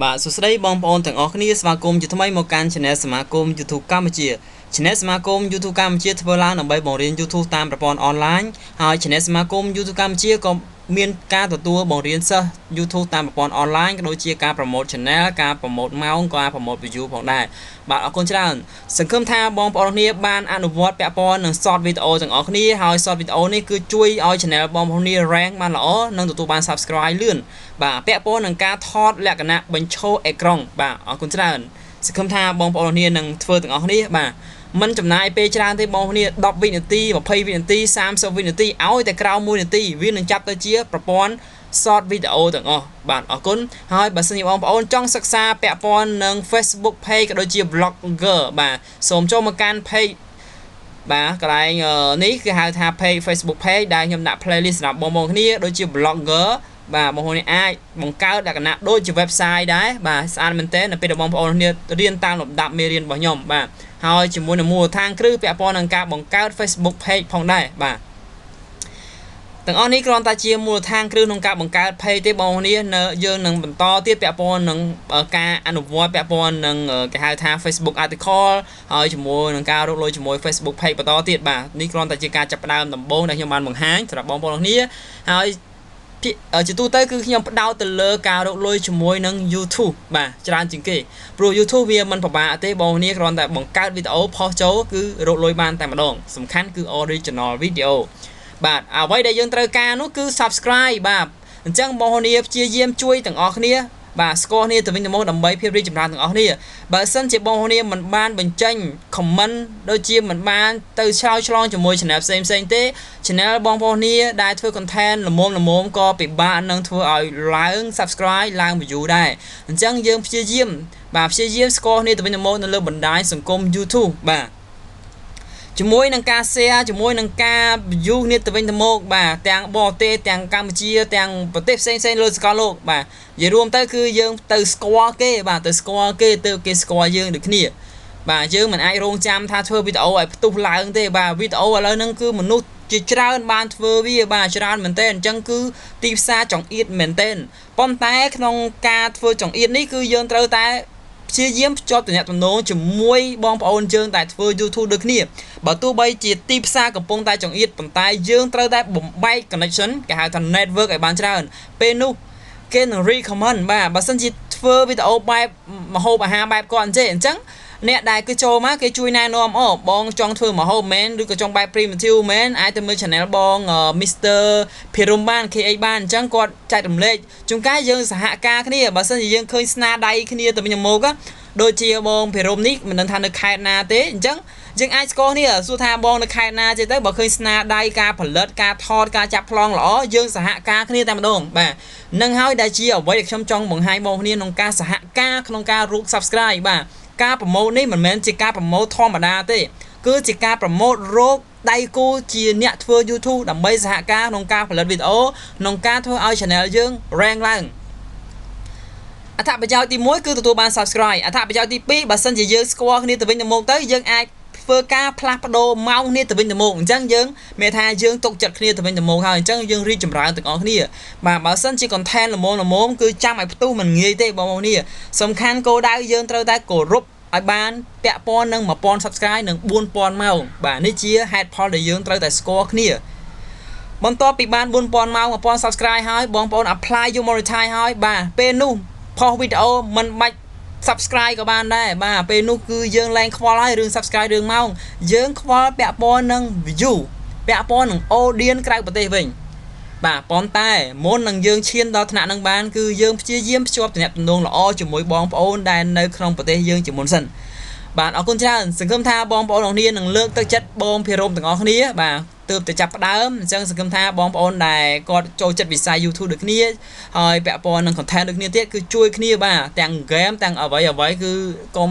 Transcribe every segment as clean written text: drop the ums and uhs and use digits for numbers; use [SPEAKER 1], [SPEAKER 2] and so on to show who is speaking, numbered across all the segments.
[SPEAKER 1] បាទសួស្តីបងប្អូនទាំងអស់គ្នាស្វាគមន៍ជាថ្មីមកកាន់ Channel សមាគម YouTube កម្ពុជា Channel សមាគម YouTube កម្ពុជាធ្វើឡើងដើម្បីបង្រៀន YouTube តាមប្រព័ន្ធអនឡាញហើយ Channel សមាគម YouTube កម្ពុជាក៏មានការទទួលបង្រៀនសិស្ស YouTube តាមប្រព័ន្ធអនឡាញក៏ដូចជាការ promote channel ការ promote ម៉ោងការ promote view ផងដែរបាទអរគុណច្រើនសង្ឃឹមថាបងប្អូនគ្នាបានអនុវត្តពាក់ព័ន្ធនឹង short video ទាំងអស់គ្នាហើយ short video នេះគឺជួយឲ្យ channel បងប្អូនគ្នា rank បានល្អនិងទទួលបាន subscribe លឿនបាទពាក់ព័ន្ធនឹងការថតលក្ខណៈបញ្ឈរអេក្រង់បាទអរគុណច្រើនសង្ឃឹមថាបងប្អូនគ្នានឹងធ្វើទាំងអស់គ្នាបាទមិនចំណាយពេលច្រើនទេបងប្អូនគ្នា10វិនាទី20វិនាទី30វិនាទីឲ្យតែក្រោម1នាទីវានឹងចាប់ទៅជាប្រព័ន្ធ short video ទាំងអស់បាទអរគុណហើយបើសិនជាបងប្អូនចង់សិក្សាពាក់ព័ន្ធនឹង Facebook page ក៏ដូចជា blogger បាទសូមចូលមកកាន់ page បាទកន្លែងនេះគឺហៅថា page Facebook page ដែលខ្ញុំដាក់ playlist សម្រាប់បងប្អូនគ្នាដូចជា blogger បាទបងប្អូនអាចបង្កើតលក្ខណៈដូចជា website ដែរបាទស្អាតមែនទែននៅពេលដែលបងប្អូនគ្នារៀនតាមលំដាប់មេរៀនរបស់ខ្ញុំបាទហើយជាមួយនឹងមូលដ្ឋានគ្រឹះពាក់ព័ន្ធនឹងការបង្កើត Facebook page ផងដែរបាទទាំងអស់នេះគ្រាន់តែជាមូលដ្ឋានគ្រឹះក្នុងការបង្កើត page ទេបងប្អូននៅយើងនឹងបន្តទៀតពាក់ព័ន្ធនឹងការអនុវត្តពាក់ព័ន្ធនឹងគេហៅថា Facebook article ហើយជាមួយនឹងការរកលុយជាមួយ Facebook page បន្តទៀតបាទនេះគ្រាន់តែជាការចាប់ផ្ដើមដំបូងដែលខ្ញុំបានបង្ហាញសម្រាប់បងប្អូនគ្នាហើយជាទូទៅគឺខ្ញុំផ្ដោតទៅលើការរកលុយជាមួយនឹង YouTube បាទច្រើនជាងគេព្រោះ YouTube វាមិនពិបាកទេបងប្អូនគ្រាន់តែបង្កើតវីដេអូផុសចូលគឺរកលុយបានតែម្ដងសំខាន់គឺ original video បាទអ្វីដែលយើងត្រូវការនោះគឺ subscribe បាទអញ្ចឹងបងប្អូនព្យាយាមជួយទាំងអស់គ្នាបាទស្គាល់គ្នាទៅវិញទៅមកដើម្បីភាពរីកចម្រើនទាំងអស់គ្នាបើសិនជាបងប្អូនមិនបានបញ្ចេញ comment ដូចជាមិនបានទៅឆ្លើយឆ្លងជាមួយ channel ផ្សេងទេ channel បងប្អូនដែលធ្វើ content ល្មមក៏ពិបាកនឹងធ្វើឲ្យឡើង subscribe ឡើង view ដែរអញ្ចឹងយើងព្យាយាមស្គាល់គ្នាទៅវិញទៅមកនៅលើបណ្ដាញសង្គម YouTube បាទជាមួយនឹងការ share ជាមួយនឹងការ view គ្នាទៅវិញទៅមកបាទទាំងបរទេសទាំងកម្ពុជាទាំងប្រទេសផ្សេងៗលើសកលលោកបាទនិយាយរួមទៅគឺយើងទៅស្គាល់គេបាទទៅស្គាល់គេទៅគេស្គាល់យើងដូចគ្នាបាទយើងមិនអាចរងចាំថាធ្វើវីដេអូឲ្យផ្ទុះឡើងទេបាទវីដេអូឥឡូវហ្នឹងគឺមនុស្សជាច្រើនបានធ្វើវាបាទច្រើនមែនទែនអញ្ចឹងគឺទីផ្សារចង្អៀតមែនទែនប៉ុន្តែក្នុងការធ្វើចង្អៀតនេះគឺយើងត្រូវតែព្យាយាមភ្ជាប់ទំនាក់ទំនងជាមួយបងប្អូនយើងដែលធ្វើ YouTube ដូចគ្នាបើទោះបីជាទីផ្សារកំពុងតែចង្អៀតប៉ុន្តែយើងត្រូវតែបំបែក connection គេហៅថា network ឲ្យបានច្រើនពេលនោះគេនឹង recommend បាទបើសិនជាធ្វើវីដេអូបែបម្ហូបអាហារបែបគាត់អញ្ចឹងអ្នកដែលគឺចូលមកគេជួយណែនាំបងចង់ធ្វើម្ហូបមែនឬក៏ចង់បែប primitive មែនអាចទៅមើល channel បង Mr. ភិរមបាន KH បានអញ្ចឹងគាត់ចែករំលែកជួនកាលយើងសហការគ្នាបើសិនជាយើងឃើញស្នាដៃគ្នាទៅវិញទៅមកដូចជាបងភិរមនេះមិនដឹងថានៅខេត្តណាទេអញ្ចឹងយើងអាចស្គាល់គ្នាសួរថាបងនៅខេត្តណាទេទៅបើឃើញស្នាដៃការផលិតការថតការចាប់ប្លង់ល្អយើងសហការគ្នាតែម្ដងបាទនឹងហើយដែលជាអ្វីដែលខ្ញុំចង់បង្ហាញបងប្អូនក្នុងការសហការក្នុងការរក subscribe បាទការប្រម៉ូទនេះមិនមែនជាការប្រម៉ូទធម្មតាទេគឺជាការប្រម៉ូទរោគដៃគូជាអ្នកធ្វើ YouTube ដើម្បីសហការក្នុងការផលិតវីដេអូក្នុងការធ្វើឲ្យ channel យើង rank ឡើងអត្ថប្រយោជន៍ទី1គឺទទួលបាន subscribe អត្ថប្រយោជន៍ទី2បើសិនជាយើងស្គាល់គ្នាទៅវិញទៅមកទៅយើងអាចធ្វើការផ្លាស់ប្ដូរម៉ោងគ្នាទៅវិញទៅមកអញ្ចឹងយើងមានថាយើងទុកចិត្តគ្នាទៅវិញទៅមកហើយអញ្ចឹងយើងរីកចម្រើនទាំងអស់គ្នាបាទបើសិនជា content ល្មមគឺចាំឲ្យផ្ទុះមិនងាយទេបងប្អូនសំខាន់គោលដៅយើងត្រូវតែគោរពឲ្យបានពាក់ព័ន្ធនឹង1000 subscribe និង4000ម៉ោងបាទនេះជាហេតុផលដែលយើងត្រូវតែស្គាល់គ្នាបន្ទាប់ពីបាន4000ម៉ោង1000 subscribe ហើយបងប្អូន apply យក monetize ហើយបាទពេលនោះផុសវីដេអូមិនបាច់ subscribe ក៏បានដែរបាទពេលនោះគឺយើងឡើងខ្វល់ហើយរឿង subscribe រឿងម៉ោងយើងខ្វល់ពាក់ព័ន្ធនឹង view ពាក់ព័ន្ធនឹង audience ក្រៅប្រទេសវិញបាទប៉ុន្តែមុននឹងយើងឈានដល់ថ្នាក់នឹងបានគឺយើងព្យាយាមភ្ជាប់ទំនាក់ទំនងល្អជាមួយបងប្អូនដែលនៅក្នុងប្រទេសយើងជាមុនសិនបាទអរគុណច្រើនសង្ឃឹមថាបងប្អូនទាំងគ្នានឹងលើកទឹកចិត្តបងភិរមទាំងអស់គ្នាបាទទើបតែចាប់ផ្ដើមអញ្ចឹងសង្ឃឹមថាបងប្អូនដែលគាត់ចូលចិត្តវិស័យ YouTube ដូចគ្នាហើយពាក់ព័ន្ធនឹង content ដូចគ្នាទៀតគឺជួយគ្នាបាទទាំង game ទាំងអ្វីគឺកុំ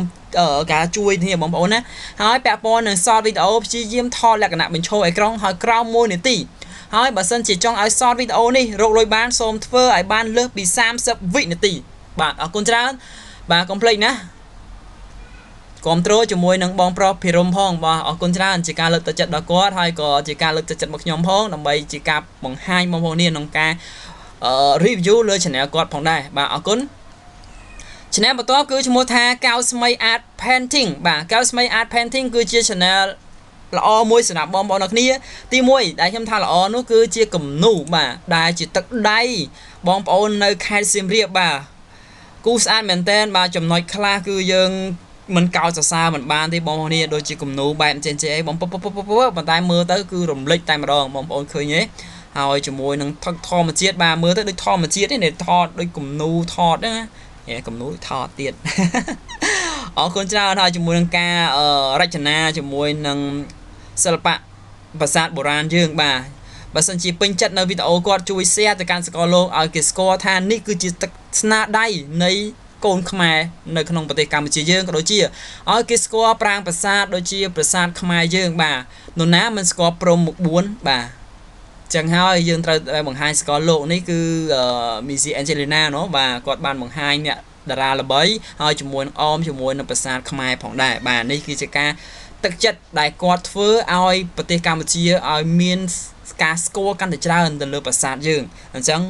[SPEAKER 1] ការជួយគ្នាបងប្អូនណាហើយពាក់ព័ន្ធនឹង short video ព្យាយាមថតលក្ខណៈបញ្ឈរអេក្រង់ហើយក្រោម1នាទីហើយបើសិនជាចង់ឲ្យ short video នេះរកលុយបានសូមធ្វើឲ្យបានលើសពី30វិនាទីបាទអរគុណច្រើនបាទកុំភ្លេចណាគ្រប់គ្រងជាមួយនឹងបងប្រុសភិរមផងបាទអរគុណច្រើនជាការលើកទឹកចិត្តដល់គាត់ហើយក៏ជាការលើកទឹកចិត្តមកខ្ញុំផងដើម្បីជាការបង្ហាញបងប្អូនក្នុងការreview លើ channel គាត់ផងដែរបាទអរគុណ channel បន្ទាប់គឺឈ្មោះថាកៅស្មី art painting បាទកៅស្មី art painting គឺជា channel ល្អមួយសម្រាប់បងប្អូនអ្នកគ្នាទី1ដែលខ្ញុំថាល្អនោះគឺជាគំនូរបាទដែលជាទឹកដៃបងប្អូននៅខេត្តសៀមរាបបាទគូស្អាតមែនតើបាទចំណុចខ្លះគឺយើងមិនកោតសរសើរមិនបានទេបងប្អូននេះដូចជាគំនូរបែបចេះអីបងប៉ុន្តែមើលទៅគឺរំលេចតែម្ដងបងប្អូនឃើញទេហើយជាមួយនឹងថឹកធម្មជាតិបាទមើលទៅដូចធម្មជាតិទេថតដូចគំនូរថតណាគំនូរថតទៀតអរគុណច្រើនហើយជាមួយនឹងការរចនាជាមួយនឹងសិល្បៈប្រាសាទបុរាណយើងបាទបើសិនជាពេញចិត្តនៅវីដេអូគាត់ជួយ share ទៅកាន់សកលលោកឲ្យគេស្គាល់ថានេះគឺជាទឹកស្នាដៃនៃកូនខ្មែរនៅក្នុងប្រទេសកម្ពុជាយើងក៏ដូចជាឲ្យគេស្គាល់ប្រាង្គប្រាសាទដូចជាប្រាសាទខ្មែរយើងបាទនរណាមិនស្គាល់ព្រំមុខ4បាទចឹងហើយយើងត្រូវបង្ហាញសកលលោកនេះគឺMissy Angelina ណោះបាទគាត់បានបង្ហាញអ្នកតារាល្បីហើយជាមួយនឹងអមជាមួយនឹងប្រាសាទខ្មែរផងដែរបាទនេះគឺជាការទឹកចិត្តដែលគាត់ធ្វើឲ្យប្រទេសកម្ពុជាឲ្យមានការស្គាល់កាន់តែច្រើនទៅលើប្រាសាទយើងអញ្ចឹង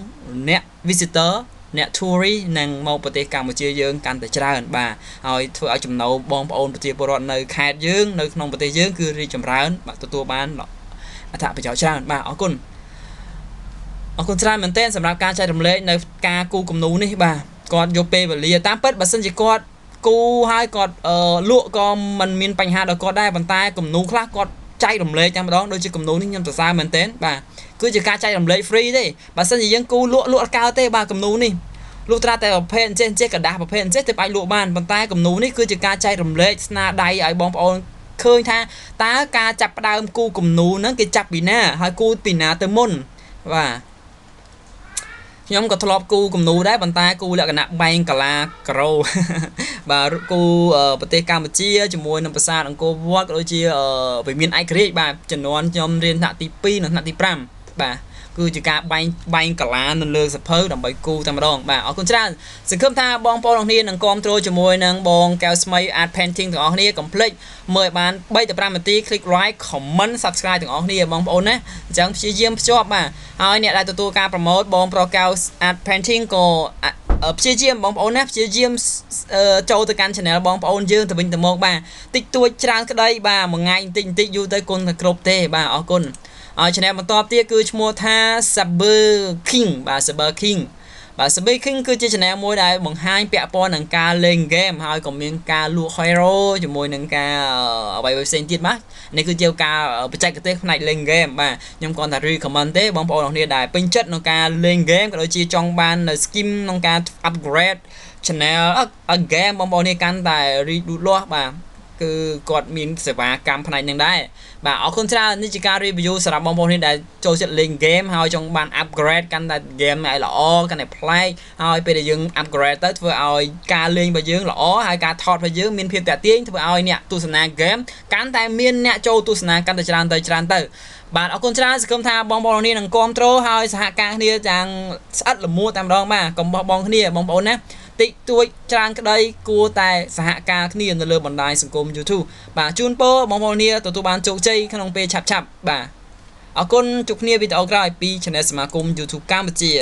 [SPEAKER 1] អ្នក visitor អ្នក tourist នឹងមកប្រទេសកម្ពុជាយើងកាន់តែច្រើនបាទហើយធ្វើឲ្យចំណូលបងប្អូនប្រជាពលរដ្ឋនៅខេត្តយើងនៅក្នុងប្រទេសយើងគឺរីកចម្រើនបាទទទួលបានអត្ថប្រយោជន៍ច្រើនបាទអរគុណច្រើនមែនទែនសម្រាប់ការចែករំលែកនៅការគូគំនូរនេះបាទគាត់យកពេលវេលាតាមពិតបើសិនជាគាត់គូហើយគាត់លក់ក៏មិនមានបញ្ហាដល់គាត់ដែរប៉ុន្តែគំនូរខ្លះគាត់ចែករំលែកតែម្ដងដូចជាគំនូរនេះខ្ញុំសរសើរមែនទែនបាទគឺជាការចែករំលែក free ទេបើសិនជាយើងគូលក់អត់កើតទេបាទគំនូរនេះលុះត្រាតែប្រភេទចេះกระดาษប្រភេទចេះទៅអាចលក់បានប៉ុន្តែគំនូរនេះគឺជាការចែករំលែកស្នាដៃឲ្យបងប្អូនឃើញថាតើការចាប់ផ្ដើមគូគំនូរហ្នឹងគេចាប់ពីណាហើយគូពីណាទៅមុនបាទខ្ញុំក៏ធ្លាប់គូគំនូរដែរប៉ុន្តែគូលក្ខណៈបែងកាឡាក្រូបាទគូប្រទេសកម្ពុជាជាមួយនឹងប្រាសាទអង្គរវត្តក៏ដូចជាវិមានឯករាជ្យបាទចំនួនខ្ញុំរៀនថ្នាក់ទី2និងថ្នាក់ទី5បាទគឺជាការបែងកាឡានៅលើសភៅដើម្បីគូតែម្ដងបាទអរគុណច្រើនសង្ឃឹមថាបងប្អូនទាំងគ្នានឹងគាំទ្រជាមួយនឹងបងកែវស្មី art painting ទាំងអស់គ្នាកុំភ្លេចមើលឲ្យបាន3ទៅ5នាទី click like comment subscribe ទាំងអស់គ្នាបងប្អូនណាអញ្ចឹងព្យាយាមភ្ជាប់បាទហើយអ្នកដែលទទួលការប្រម៉ូទបងប្រុសកែវ art painting ក៏ព្យាយាមបងប្អូនណាព្យាយាមចូលទៅកាន់ channel បងប្អូនយើងទៅវិញទៅមកបាទតិចតួចច្រើនក្តីបាទមួយថ្ងៃបន្តិចយូរទៅគុណតែគ្រប់ទេបាទអរគុណហើយ channel បន្តទៀតគឺឈ្មោះថា Saber King បាទ Saber King បាទ Saber King គឺជា channel មួយដែលបង្ហាញពាក់ព័ន្ធនឹងការលេង game ហើយក៏មានការលក់ hero ជាមួយនឹងការអ្វីផ្សេងទៀតបាទនេះគឺជាការបច្ចេកទេសផ្នែកលេង game បាទខ្ញុំគ្រាន់តែ recommend ទេបងប្អូនអ្នកដែលពេញចិត្តក្នុងការលេង game ក៏ដូចជាចង់បាននៅ skin ក្នុងការ upgrade channel game បងប្អូននេះកាន់តែរីកលូតលាស់បាទគឺគាត់មានសេវាកម្មផ្នែកនឹងដែរបាទអរគុណច្រើននេះជាការ review សម្រាប់បងប្អូននេះដែលចូលចិត្តលេង game ហើយចង់បាន upgrade កាន់តែ game ឲ្យល្អកាន់តែប្លែកហើយពេលដែលយើង upgrade ទៅធ្វើឲ្យការលេងរបស់យើងល្អហើយការថតរបស់យើងមានភាពតាក់ទាញធ្វើឲ្យអ្នកទស្សនា game កាន់តែមានអ្នកចូលទស្សនាកាន់តែច្រើនទៅបាទអរគុណច្រើនសង្ឃឹមថាបងប្អូននេះនឹងគាំទ្រហើយសហការគ្នាយ៉ាងស្អិតល្មួតតែម្ដងបាទកុំបោះបង់គ្នាបងប្អូនណាតិចតួចច្រើនក្តីគួរតែសហការគ្នានៅលើបណ្ដាញសង្គម YouTube បាទជូនពរបងប្អូនគ្នាទទួលបានជោគជ័យក្នុងពេលឆាប់ៗបាទអរគុណជួបគ្នាវីដេអូក្រោយពី Channel សមាគម YouTube កម្ពុជា